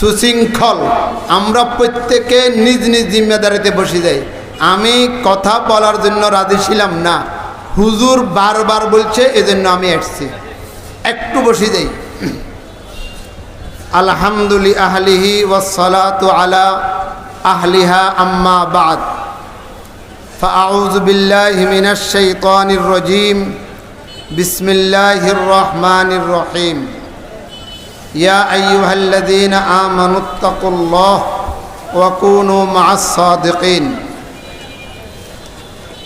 সুশৃঙ্খল, আমরা প্রত্যেকে নিজ নিজ জিম্মেদারিতে বসে যাই। আমি কথা বলার জন্য রাজি ছিলাম না, হুজুর বারবার বলছে, এজন্য আমি আসছি। একটু বসে যাই। আলহামদুলিল্লাহ আহলিহি ওয়াসসালাতু আলা আহলিহা আম্মা বাদ ফাআউযু বিল্লাহি মিনাশ শাইতানির রাজীম বিসমিল্লাহির রহমানির রহিম ইয়া আইয়ুহাল্লাযীনা আমানুত্তাকুল্লাহ ওয়া কুনু মা'আস সাদিকিন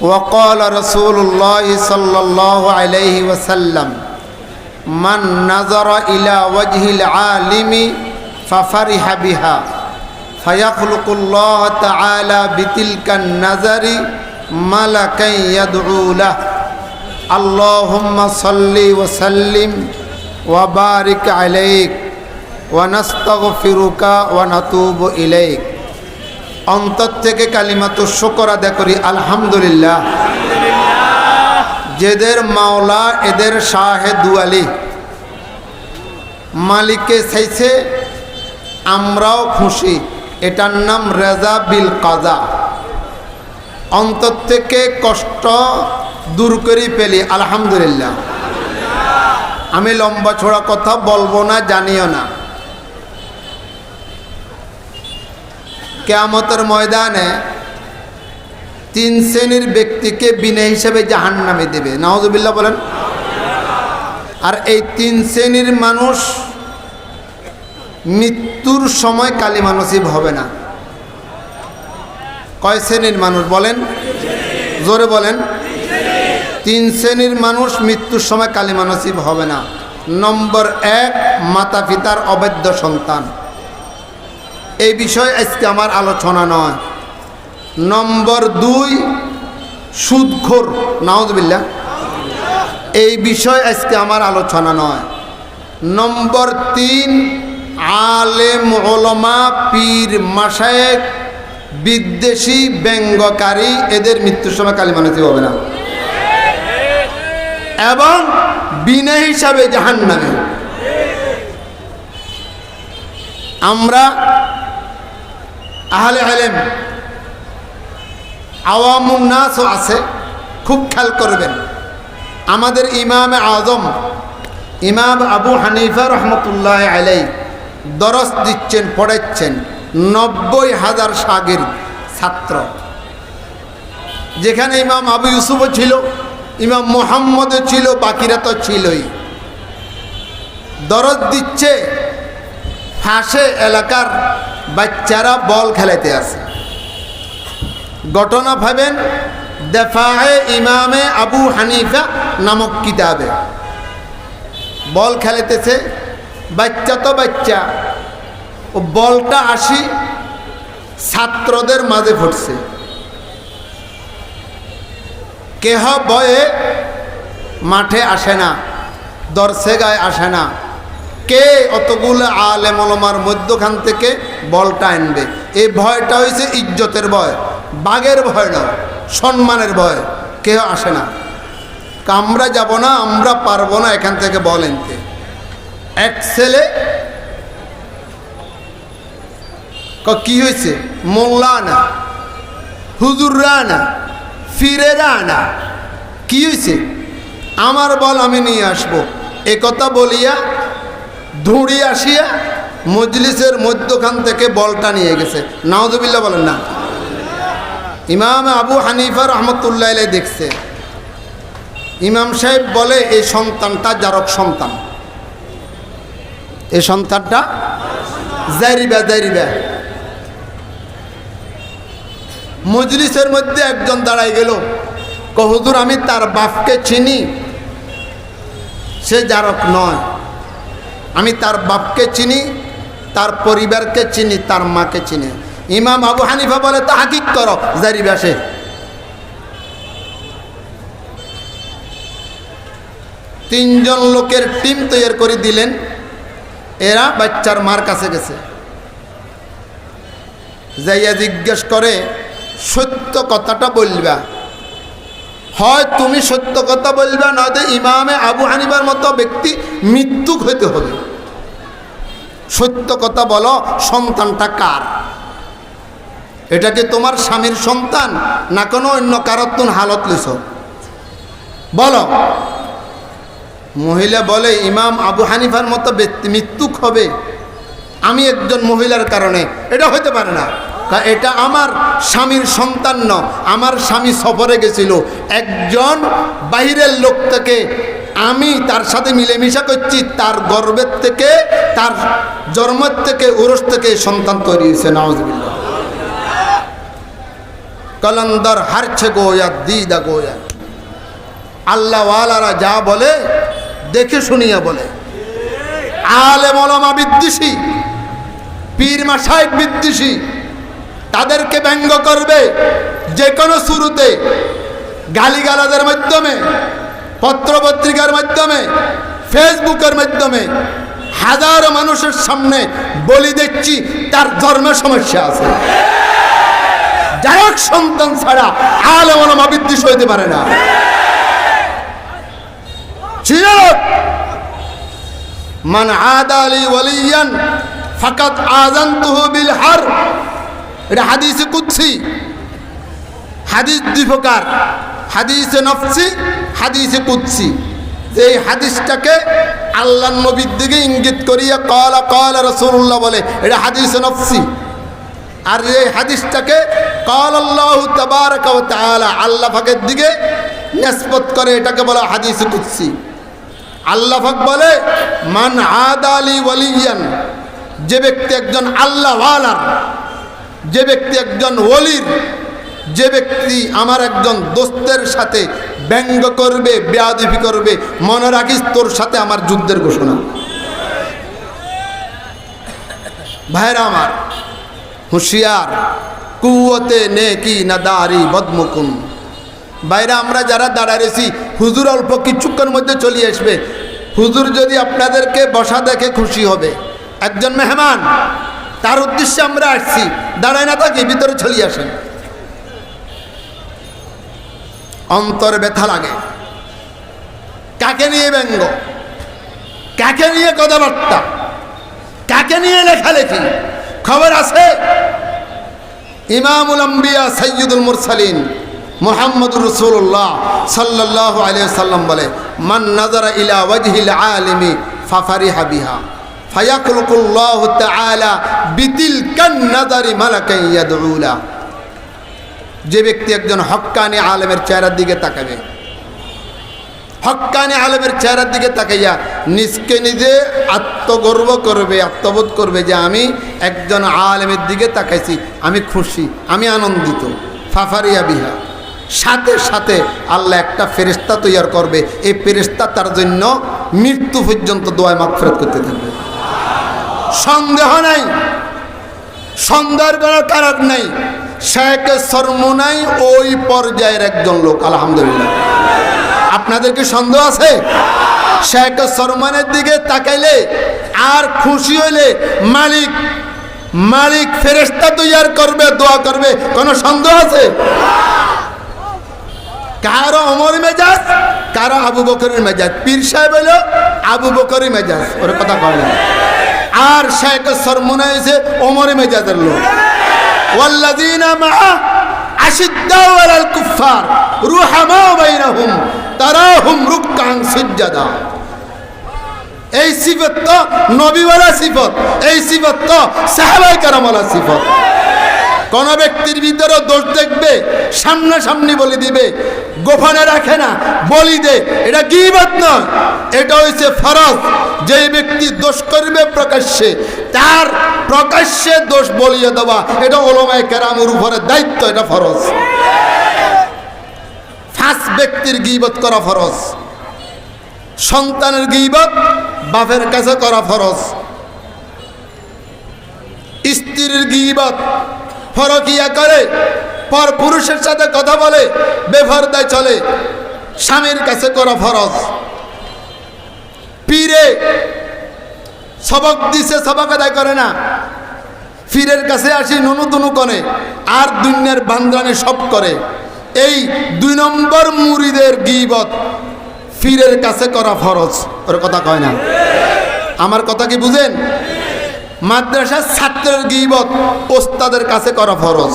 ওয়া ক্বালা রাসূলুল্লাহি সাল্লাল্লাহু আলাইহি ওয়াসাল্লাম মান নাযারা ইলা ওয়াজহিল আলিমি ফাফারিহা বিহা ফায়াখলুকুল্লাহ তাআলা বিতিলকান নাযারি মালাকান ইয়াদউ লাহু আল্লাহুম্মা সাল্লি ওয়া সাল্লিম ওয়া বারিক আলাইক ওয়া নাস্তাগফিরুকা ওয়া নাতুবু ইলাইক। অন্তর থেকে কালিমাতুশ শুকর আদায় করি আলহামদুলিল্লাহ। যেদের মাওলা এদের শাহে দুয়ালি, মালিকে চাইছে আমরাও খুশি, এটার নাম রেজা বিল কাজা। অন্তর থেকে কষ্ট দূর করে পেলি আলহামদুলিল্লাহ। আমি লম্বা ছোড়া কথা বলবো না, জানিও না। কিয়ামতের ময়দানে 3 শ্রেণীর ব্যক্তিকে বিনা হিসাবে জাহান্নামে দেবে, নাউযুবিল্লাহ বলেন। আর এই 3 শ্রেণীর মানুষ মৃত্যুর সময় কালিমা নসিব হবে না। কয় শ্রেণীর মানুষ বলেন? জোরে বলেন। 3 শ্রেণীর মানুষ মৃত্যুর সময় কালিমা নসিব হবে না। নম্বর 1, মাতা পিতার অবৈধ সন্তান। এই বিষয়ে আজকে আমার আলোচনা নয়। নম্বর 2, সুদখোর, নাউযুবিল্লাহ, এই বিষয় আজকে আমার আলোচনা নয়। নম্বর 3, আলেম ওলামা পীর মাশায়েখ বিদ্বেষী ব্যঙ্গকারী, এদের মৃত্যুর সময় কালিমা নসিব হবে না এবং বিনা হিসাবে জাহান্নামে। আমরা আহলে ইলম আওয়ামুন নাসও আছে, খুব খেয়াল করবেন। আমাদের ইমামে আজম ইমাম আবু হানিফা রহমতুল্লাহ আলাইহি দরস দিচ্ছেন, পড়াচ্ছেন 90,000 শাগির্দ ছাত্র। যেখানে ইমাম আবু ইউসুফও ছিল, ইমাম মুহাম্মদও ছিল, বাকিরা তো ছিলই। দরস দিচ্ছে, ফাঁসে এলাকার বাচ্চারা বল খেলাতে আছে। ঘটনা ভাবেন, দেফায়ে ইমামে আবু হানিফা নামক কিতাবে বল খেলাতেছে। বাচ্চা তো বাচ্চা, ও বলটা আসি ছাত্রদের মাঝে ফুটছে। কেহ বয়ে মাঠে আসে না, দর্শে গায়ে আসে না। কে অতগুলো আলেম ওলামার মধ্যখান থেকে বলটা আনবে? এই ভয়টা হয়েছে ইজ্জতের ভয়, বাঘের ভয় নয়, সম্মানের ভয়। কেউ আসে না, আমরা যাব না, আমরা পারবো না এখান থেকে বল আনতে। এক ছেলে কি হয়েছে? মোল্লা না, হুজুররা না, ফিরেরা না, কি হয়েছে? আমার বল আমি নিয়ে আসবো, এ কথা বলিয়া ধুঁড়ি আসিয়া মজলিসের মধ্যখান থেকে বলটা নিয়ে গেছে। নাউযুবিল্লাহ বলেন না। ইমাম আবু হানিফা রহমতুল্লাহ আলাইহি দেখছে। ইমাম সাহেব বলে, এই সন্তানটা জারক সন্তান, এই সন্তানটা জারিবা জারিবা। মজলিসের মধ্যে একজন দাঁড়াই গেল, হুজুর আমি তার বাপকে চিনি, সে জারক নয়। আমি তার বাপকে চিনি, তার পরিবারকে চিনি, তার মাকে চিনি। ইমাম আবু হানিফা বলে, তাহকিক করো, জারিবা সে। তিনজন লোকের টিম তৈরি করে দিলেন। এরা বাচ্চার মার কাছে গেছে, যাইয়া জিজ্ঞেস করে, সত্য কথাটা বলবা, হয় তুমি সত্য কথা বলবা, নয়তো ইমামে আবু হানিফার মতো ব্যক্তি মৃত্যু হইতে হবে। সত্য কথা বলো, সন্তানটা কার? এটা কি তোমার স্বামীর সন্তান না কোনো অন্য কারোর হালত লিছ? বলো। মহিলা বলে ইমাম আবু হানিফার মতো ব্যক্তি মৃত্যুক হবে আমি একজন মহিলার কারণে, এটা হইতে পারে না। এটা আমার স্বামীর সন্তান ন, আমার স্বামী সফরে গেছিল, একজন বাইরের লোক থেকে আমি তার সাথে মিলেমিশা করছি, তার গর্ভের থেকে, তার জন্মের থেকে, উরস থেকে সন্তান তৈরি হয়েছে। নাউজুবিল্লাহ। কলন্দর হারছে গোয়া দিদা গোয়া। আল্লাহওয়ালারা যা বলে দেখে শুনিয়া বলে। আলেম ওলামা বিদ্বেষী, পীর মাশায়েখ বিদ্বেষী, তাদেরকে ব্যঙ্গ করবে যে কোনো শুরুতে, গালিগালাদের মাধ্যমে, পত্রপত্রিকার মাধ্যমে, ফেসবুকের মাধ্যমে হাজারো মানুষের সামনে বলি দিচ্ছি তার ধর্মে সমস্যা আছে। যাই হোক, সন্তান ছাড়া আলেম ওলামা বিদ্বেষ হইতে পারে না। মান আদালি ওয়ালিয়ান ফাকাদ আযানতুহু বিল হারব। এটা হাদিসে কুদসি। হাদিস দুই প্রকার, হাদিসে নফসি, হাদিসে কুদসি। এই হাদিসটাকে আল্লাহর নবীর দিকে ইঙ্গিত করিয়া ক্বালা ক্বালা রাসূলুল্লাহ বলে, এটা হাদিসে নফসি। আর এই হাদিসটাকে ক্বালা আল্লাহু তাবারাকা ওয়া তাআলা, আল্লাহ পাকের দিকে নিসবত করে, এটাকে বলা হাদিসে কুদসি। আল্লাহ পাক বলে মান আদালি ওয়ালিয়ান, যে ব্যক্তি একজন আল্লাহওয়ালার, যে ব্যক্তি একজন ওলির, যে ব্যক্তি আমার একজন দোস্তের সাথে ব্যঙ্গ করবে, বেয়াদবি করবে, মনে রাখিস তোর সাথে আমার যুদ্ধের ঘোষণা। ভাইরা আমার, হুঁশিয়ার, কুওয়াতে নেকি নাদারি বদমুকুন। বাইরে আমরা যারা দাঁড়াইছি, হুজুর অল্প কিছুক্ষণ মধ্যে চলে আসবে। হুজুর যদি আপনাদেরকে বসা দেখে খুশি হবে, একজন মেহমান, তার উদ্দেশ্যে আমরা আসছি, দাঁড়ায় না থাকি, ভিতরে চলে আসেন। অন্তরে ব্যথা লাগে। কাকে নিয়ে ব্যঙ্গ, কাকে নিয়ে কথাবার্তা, কাকে নিয়ে লেখালেখি, খবর আছে? ইমামুল আম্বিয়া সাইয়্যিদুল মুরসালিন মুহাম্মদুর রাসূলুল্লাহ সাল্লাল্লাহু আলাইহি সাল্লাম বলে, মান নাযারা ইলা ওয়াজহিল আলিমি ফাফারিহা বিহা ফায়াখলুকুল্লাহু তাআলা বিতিলকান নাযারি মালাকান ইয়াদউলা। যে ব্যক্তি একজন হক্কানি আলেমের চেহারার দিকে তাকাবে, হক্কানি আলেমের চেহারার দিকে তাকাইয়া নিজকে নিজে আত্মগর্ব করবে, আত্মবোধ করবে যে আমি একজন আলেমের দিকে তাকাইছি, আমি খুশি, আমি আনন্দিত। ফাফারিয়া বিহা, সাথে সাথে আল্লাহ একটা ফেরেশতা তৈরি করবে, এই ফেরেশতা তার জন্য মৃত্যু পর্যন্ত দোয়া মাগফিরাত করতে থাকবে। সন্দেহ নাই, সন্দেহের কোনো কারণ নাই। শেখ সরমুনাই ওই পর্যায়ের একজন লোক, আলহামদুলিল্লাহ। আপনাদের কি সন্দেহ আছে? শেখ সরমানের দিকে তাকাইলে আর খুশি হইলে মালিক মালিক ফেরেশতা তৈরি করবে, দোয়া করবে, কোনো সন্দেহ আছে? কারো ওমর মেজাজ, কারো আবু বকরের মেজাজ। পীর সাহেব হইল আবু বকরের মেজাজ, ওর কথা কয় না। আর শেখ সরমুনা হইছে ওমর মেজাজের লোক। ওয়াল্লাযীনা মাআ আশিদ্দাউ আলাল কুফফার রুহামাউ বাইনাহুম তারাহুম রুকআন সুজদা। এই সিফত তো নবীওয়ালা সিফত, এই সিফত তো সাহাবায়ে কেরামওয়ালা সিফত। কোন ব্যক্তির ভিতরে দোষ দেখবে, সামনাসামনি বলে দিবে, গোপনে রাখে না, বলি দে, এটা গীবত নয়, এটা হইছে ফরজ। যে ব্যক্তি দোষ করবে প্রকাশ্যে, তার প্রকাশ্যে দোষ বলিয়ে দেওয়া, এটা উলামায়ে কেরামের উপরে দায়িত্ব, এটা ফরজ। ফাঁস ব্যক্তির গীবত করা ফরজ, সন্তানের গীবত বাপের কাছে করা ফরজ, স্ত্রীর গীবত ফরকিয়া করে, পর পুরুষের সাথে কথা বলে, বেপরদায় চলে, স্বামীর কাছে করা ফরজ। পীরে সবক দিছে, সবক আদায় করে না, পীরের কাছে আসি নুনুতুনু করে, আর দুনিয়ার বান্দানে সব করে। এই 2 নম্বর মুরিদের গীবত পীরের কাছে করা ফরজ। ওর কথা কয় না, আমার কথা কি বুঝেন? মাদ্রাসার ছাত্রের গীবত ওস্তাদের কাছে করা ফরজ।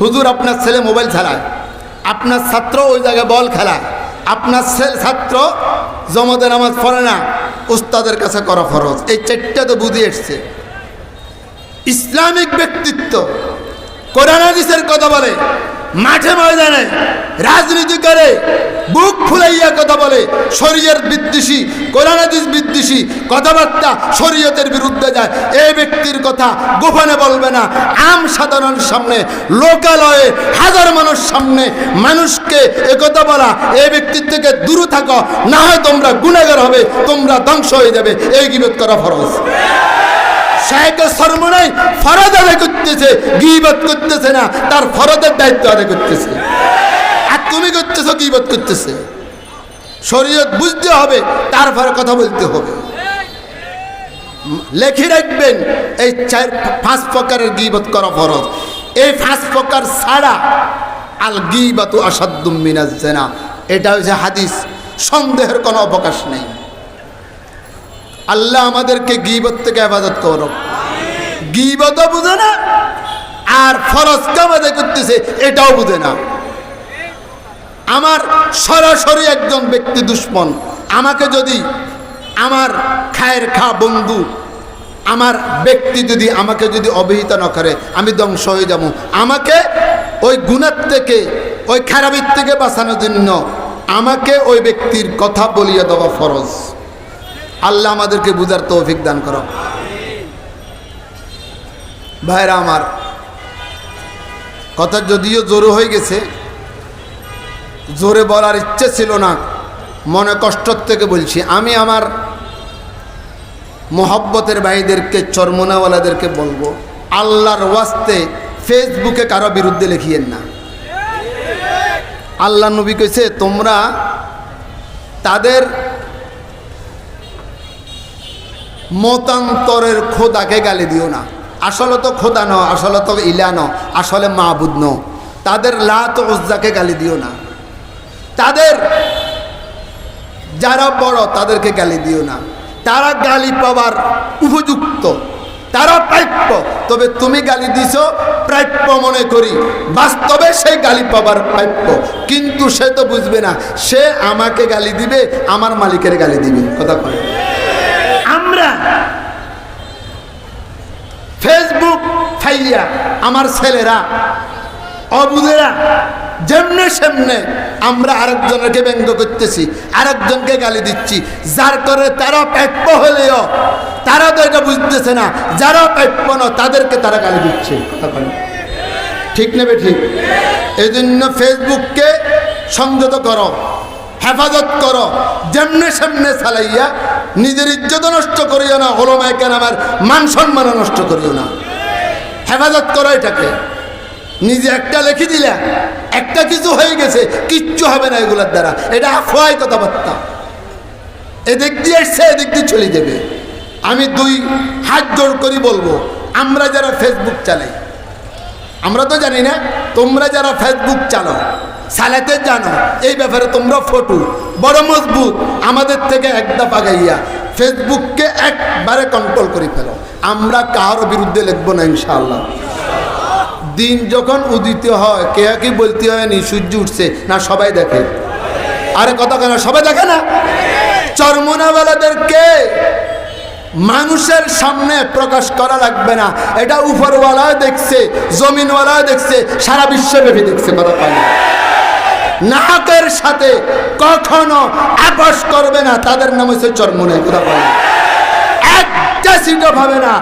হুজুর আপনার ছেলে মোবাইল চালায়, আপনার ছাত্র ওই জায়গায় বল খেলায়, আপনার ছাত্র জমাতে নামাজ পড়ে না, ওস্তাদের কাছে করা ফরজ। এই চারটা তো বুঝিয়ে এসছে। ইসলামিক ব্যক্তিত্ব কোরআন হাদিসের কথা বলে, মাঠে ময়দানে রাজনীতি করে, বুক ফুলাইয়া কথা বলে, শরীয়ত বিদ্বেষী, কোরআন হাদিস বিদ্বেষী কথাবার্তা শরীয়তের বিরুদ্ধে যায়, এই ব্যক্তির কথা গোপনে বলবে না, আম সাধারণ সামনে, লোকালয়ে হাজার মানুষ সামনে মানুষকে একথা বলা, এই ব্যক্তির থেকে দূরে থাকো, না হয় তোমরা গুনাহগার হবে, তোমরা ধ্বংস হয়ে যাবে। এই গীবত করা ফরজ। শায়েখের সরমনাই ফরজ আদায় করতেছে, গীবত করতেছে না, তার ফরজের দায়িত্ব আদায় করতেছে। আর তুমি করতেছো গীবত করতেছে। শরীয়ত বুঝতে হবে, তারপরে কথা বলতে হবে। লেখে রাখবেন এই 4-5 প্রকারের গীবত করা ফরজ। এই 5 প্রকার ছাড়া আল গীবাতু আসাদ্দুম মিনাজ জিনা, এটা হচ্ছে হাদিস, সন্দেহের কোনো অবকাশ নেই। আল্লাহ আমাদেরকে গীবত থেকে হেফাজত করো। গীবতও বুঝে না, আর ফরজ কাম আদায় করতেছে এটাও বুঝে না। আমার সরাসরি একজন ব্যক্তি দুশ্মন, আমাকে যদি আমার খায়ের খা বন্ধু, আমার ব্যক্তি যদি আমাকে যদি অবহিত না করে, আমি ধ্বংস হয়ে যাব। আমাকে ওই গুনাহ থেকে, ওই খারাপের থেকে বাঁচানোর জন্য আমাকে ওই ব্যক্তির কথা বলিয়ে দেওয়া ফরজ। আল্লাহ আমাদেরকে বুঝার তৌফিক দান করো। ভাইরা আমার, কথা যদিও জোরে হয়ে গেছে, জোরে বলার ইচ্ছে ছিল না, মনে কষ্ট থেকে বলছি। আমি আমার মোহব্বতের ভাইদেরকে, চরমোনাওয়ালাদেরকে বলবো, আল্লাহর ওয়াস্তে ফেসবুকে কারো বিরুদ্ধে লিখিয়েন না। আল্লাহ নবী কইছে, তোমরা তাদের মতান্তরের খোদাকে গালি দিও না। আসলে তো খোদা ন, আসলে তো ইলা ন, আসলে মাবুদ ন। তাদের লাত উজ্জাকে গালি দিও না। তাদের যারা বড় তাদেরকে গালি দিও না। তারা গালি পাবার উপযুক্ত, তারা প্রাপ্য। তবে তুমি গালি দিছ প্রাপ্য মনে করি, বাস্তবে সেই গালি পাবার প্রাপ্য, কিন্তু সে তো বুঝবে না সে আমাকে গালি দিবে, আমার মালিকের গালি দিবে। কথা কয় আমরা ফেসবুক ফাইয়া আমার ছেলেরা অবুধেরা যেমনে সেমনে আমরা আরেকজনকে ব্যঙ্গ করতেছি, আরেকজনকে গালি দিচ্ছি, যার করে তারা প্রাপ্য হলেও তারা তো এটা বুঝতেছে না, যারা প্রাপ্য না তাদেরকে তারা গালি দিচ্ছে। ঠিক নেবে ঠিক। এই জন্য ফেসবুককে সংযত করো, হেফাজত করো, যেমনে সেমনে চালাইয়া নিজের ইজ্জত নষ্ট করিও না, ওলামায়ে কেরামের মান সম্মান নষ্ট করিও না। হেফাজত করো এটাকে। নিজে একটা লিখে দিলা, একটা কিছু হয়ে গেছে, কিচ্ছু হবে না এগুলোর দ্বারা। এটা আফওয়াই কথাবার্তা, এদিক দিয়ে এসছে এদিক দিয়ে চলে যাবে। আমি 2 হাত জোর করি বলবো, আমরা যারা ফেসবুক চালাই, আমরা তো জানি না, তোমরা যারা ফেসবুক চালাতে জানো, এই ব্যাপারে তোমরা ফটো বড় মজবুত, আমাদের থেকে একটা পাগাইয়া ফেসবুককে একবারে কন্ট্রোল করে ফেলো। আমরা কারোর বিরুদ্ধে লিখবো না ইনশাআল্লাহ। দিন যখন উদিত হয়, কে কি বলতে হয় নি সূর্য উঠছে না, সবাই দেখে। আরে কথা কেন সবাই দেখে না? চরমোনাওয়ালাদেরকে মানুষের সামনে প্রকাশ করা লাগবে না, এটা উপরওয়ালা দেখছে, জমিনওয়ালা দেখছে, সারা বিশ্বব্যাপী দেখছে। কথা পাই নাহকের সাথে কখনো আপোষ করবে না, তাদের নাম হচ্ছে চরমোনা। কথা পাই একটা সিটও পাবে না,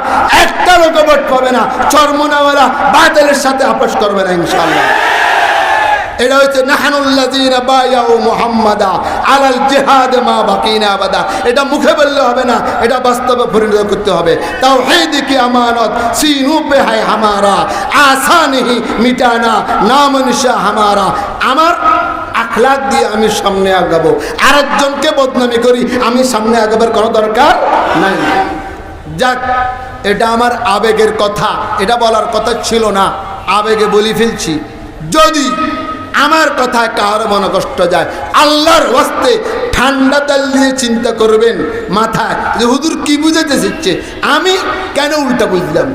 একটা লোক ভোট পাবে না, চরমোনাওয়ালা বাতিলের সাথে আপোষ করবে না ইনশাআল্লাহ। এটা হচ্ছে নাহানুল্লাযীনা বায়াউ মুহাম্মাদা আলাল জিহাদ মা বাকিনা আবাদা। এটা মুখে বললে হবে না, এটা বাস্তবে পরিণত করতে হবে। তাওহীদ কি আমানত সিনু পে है हमारा आशा नहीं मिटाना नाम निशा हमारा। আমার আখলাক দিয়ে আমি সামনে আগাবো, আরেকজনকে বদনামি করি আমি সামনে আগাবার কোনো দরকার নাই। যাক, এটা আমার আবেগের কথা, এটা বলার কথা ছিল না, আবেগে বলি ফেলছি। যদি আমার কথায় কারো মনে কষ্ট যায়, আল্লাহর ওয়াস্তে ঠান্ডা তেল দিয়ে চিন্তা করবেন মাথায় যে হুজুর কি বুঝাতে চাইছে, আমি কেন উল্টা বুঝলাম।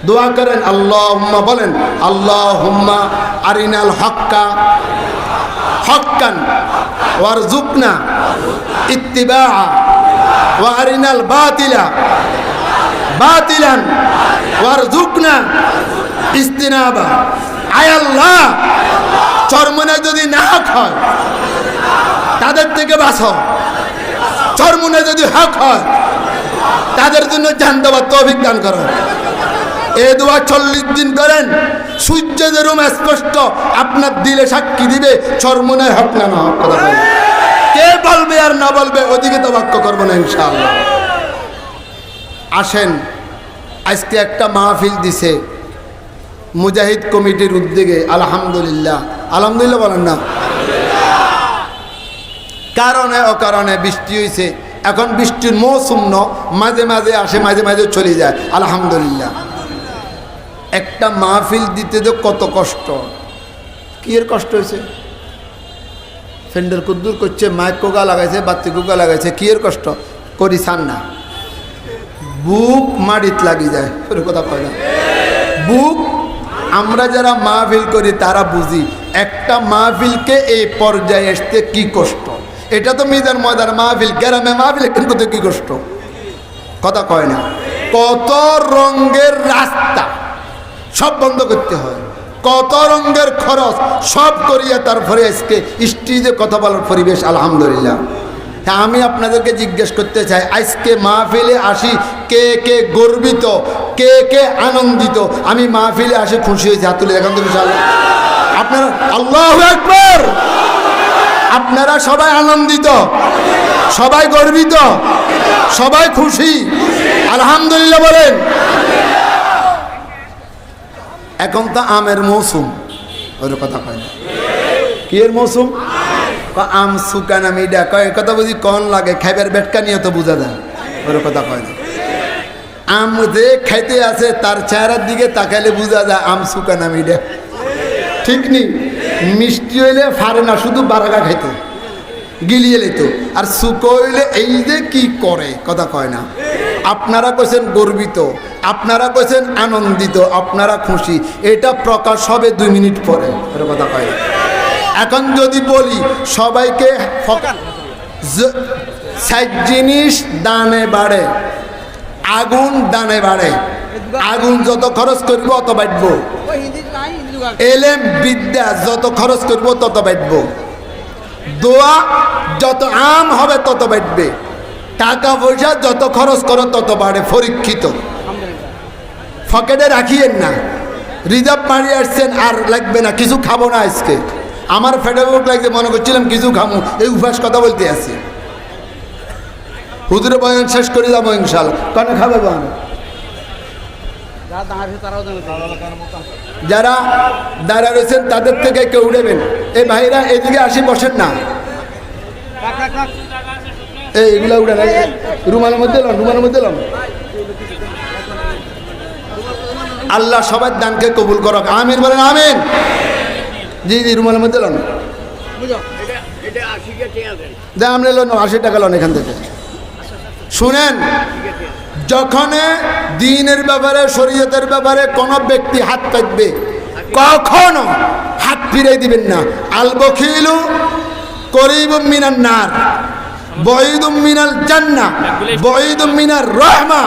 দোয়া করেন আল্লাহুম্মা, বলেন আল্লাহুম্মা আরিনাল হক্কা হক্কান ওয়ারজুকনা ইত্তিবাআ ওয়া আরিনাল বাতিলা বাতিলান ওয়ারজুকনা ইস্তিনাবা। আয় আল্লাহ, চরমনে যদি না হক হয় তাদের থেকে বাঁচো, চরমনে যদি হক হয় তাদের জন্য জান দেওয়ার তৌফিক দান করো। এ দোয়া 40 দিন করেন, সূর্য যেরকম স্পষ্ট আপনার দিলে সাক্ষী দিবে চরমনে হক না না হক। কথা বলে কে বলবে আর না বলবে ওদিকে তো বাক্য করবো না ইনশাআল্লাহ। আসেন, আজকে একটা মাহফিল দিছে মুজাহিদ কমিটির উদ্যোগে, আলহামদুলিল্লাহ। আলহামদুলিল্লাহ বলেন না। কারণে অকারণে বৃষ্টি হয়েছে, এখন বৃষ্টির মৌসুম ন, মাঝে মাঝে আসে মাঝে মাঝে চলে যায়, আলহামদুলিল্লাহ। একটা মাহফিল দিতে তো কত কষ্ট, কি এর কষ্ট হয়েছে। ফেন্ডার কুদ্দুর করছে, মাইক কোকা লাগাইছে, বাতি কোকা লাগাইছে, কি এর কষ্ট করি চান না, বুক মাটিত লাগি যায়। কথা কয় না, বুক। আমরা যারা মাহফিল করি তারা বুঝি একটা মাহফিলকে এই পর্যায়ে আসতে কি কষ্ট। এটা তো মিজান ময়দান মাহফিল, গ্রামে মাহফিল কিন্তু কি কষ্ট। কথা কয় না, কত রঙের রাস্তা সব বন্ধ করতে হয়, কত রঙের খরচ সব করিয়া তারপরে আজকে স্টেজে কথা বলার পরিবেশ, আলহামদুলিল্লাহ। হ্যাঁ, আমি আপনাদেরকে জিজ্ঞেস করতে চাই, আজকে মাহফিলে আসি কে কে গর্বিত, কে কে আনন্দিত। আমি মাহফিলে আসি খুশি হয়েছি, হাত তুলে দেখান তো ইনশাআল্লাহ। আপনারা আল্লাহু আকবার, আপনারা সবাই আনন্দিত, সবাই গর্বিত, সবাই খুশি, আলহামদুলিল্লাহ বলেন। এখন তো আমের মৌসুম, ওর কথা কয় না, কি এর মৌসুম, আম সুকান আমি এটা কয় কথা বুঝি কন লাগে, খাইবার বেটকা নিয়ে তো বোঝা যায়, ওর কথা কয় না। আম যে খাইতে আছে তার চেহারার দিকে তাকাইলে বোঝা যায় আম সুকান আমি এটা, ঠিক নেই। মিষ্টি হইলে ফারে না, শুধু বারাগা খাইতো, গিলিয়ে লেত, আর সুকো হইলে এই যে কি করে, কথা কয় না। আপনারা কইছেন গর্বিত, আপনারা কইছেন আনন্দিত, আপনারা খুশি, এটা প্রকাশ হবে 2 মিনিট পরে, ওর কথা কয় না। এখন যদি বলি সবাইকে জিনিস দানে বাড়ে, আগুন দানে বাড়ে, আগুন যত খরচ করব তত বাড়বো, এলেম বিদ্যা যত খরচ করব তত বাড়বো, দোয়া যত আম হবে তত বাড়বে, টাকা পয়সা যত খরচ করো তত বাড়ে। পরীক্ষিত, পকেটে রাখিয়েন না, রিজার্ভ মারি আসছেন আর লাগবে না, কিছু খাবো না আজকে, আমার ফেডারেল লাগছে, মনে করছিলাম কিছু খামো, এই উপাস কথা বলতে আছি। হুজুরে বয়ান শেষ করে যাবো ইনশাআল্লাহ, কেন খাবে বয়ান। যারা দাঁড়া রয়েছেন তাদের থেকে কেউ উঠেবেন, এই ভাইরা এদিকে আসি, বসেন না, এইগুলা উঠে না, রুমালের মধ্যে এলাম, রুমালের মধ্যে এলাম। আল্লাহ সবার দানকে কবুল করক, আমিন বলেন আমিন। জি জি, রুমালের মধ্যে এলাম, আমরা এলাম 80 টাকা লোন এখান থেকে। শুনেন, যখন দ্বীনের ব্যাপারে, শরীয়তের ব্যাপারে কোনো ব্যক্তি হাত পাতবে, কখনো হাত ফিরে দিবেন না। আল বখিলু করিবুম মিনান নার বঈদুম মিনাল জান্নাহ বঈদুম মিনার রাহমা।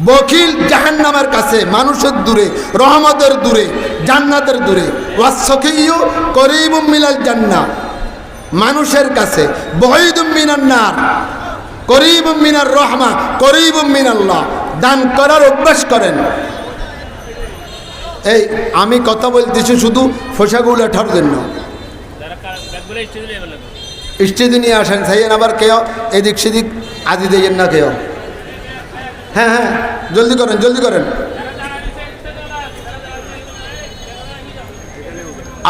বখিল জাহান্নামের কাছে, মানুষের দূরে, রহমতের দূরে, জান্নাতের দূরে। ওয়াসখিয়ু করিবুম মিনাল জান্নাহ, মানুষের কাছে, বঈদুম মিনান নার করিবুম মিনার রহমা, করিবুম মিনাল্লাহ। দান করার অভ্যাস করেন। এই আমি কথা বলতেছি শুধু ফোসাগুলো ওঠার জন্য, স্টেজে নিয়ে আসেন, চাইয়েন আবার কেউ এদিক সেদিক আদি দেন না কেউ। হ্যাঁ হ্যাঁ, জলদি করেন, জলদি করেন।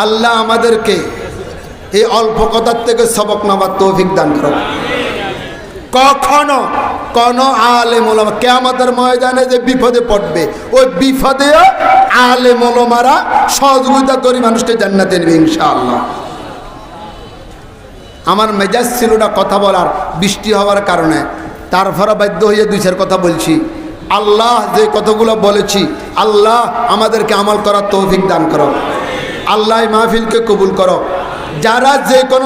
আল্লাহ আমাদেরকে এই অল্প কথার থেকে সবক নেওয়ার তৌফিক দান করুন। কখনো কোন আলেম ওলামা কিয়ামতের ময়দানে যে বিপদে পড়বে, ওই বিপদেও আলেম ওলামারা সহযোগিতা করে মানুষকে জান্নাতে নেবে ইনশাআল্লাহ। আমার মেজাজ ছিল না কথা বলার বৃষ্টি হওয়ার কারণে, তারপরে বাধ্য হয়ে দুই চার কথা বলছি। আল্লাহ যে কথাগুলো বলেছি, আল্লাহ আমাদেরকে আমল করার তৌফিক দান করো। আল্লাহ মাহফিলকে কবুল করো। যারা যে কোনো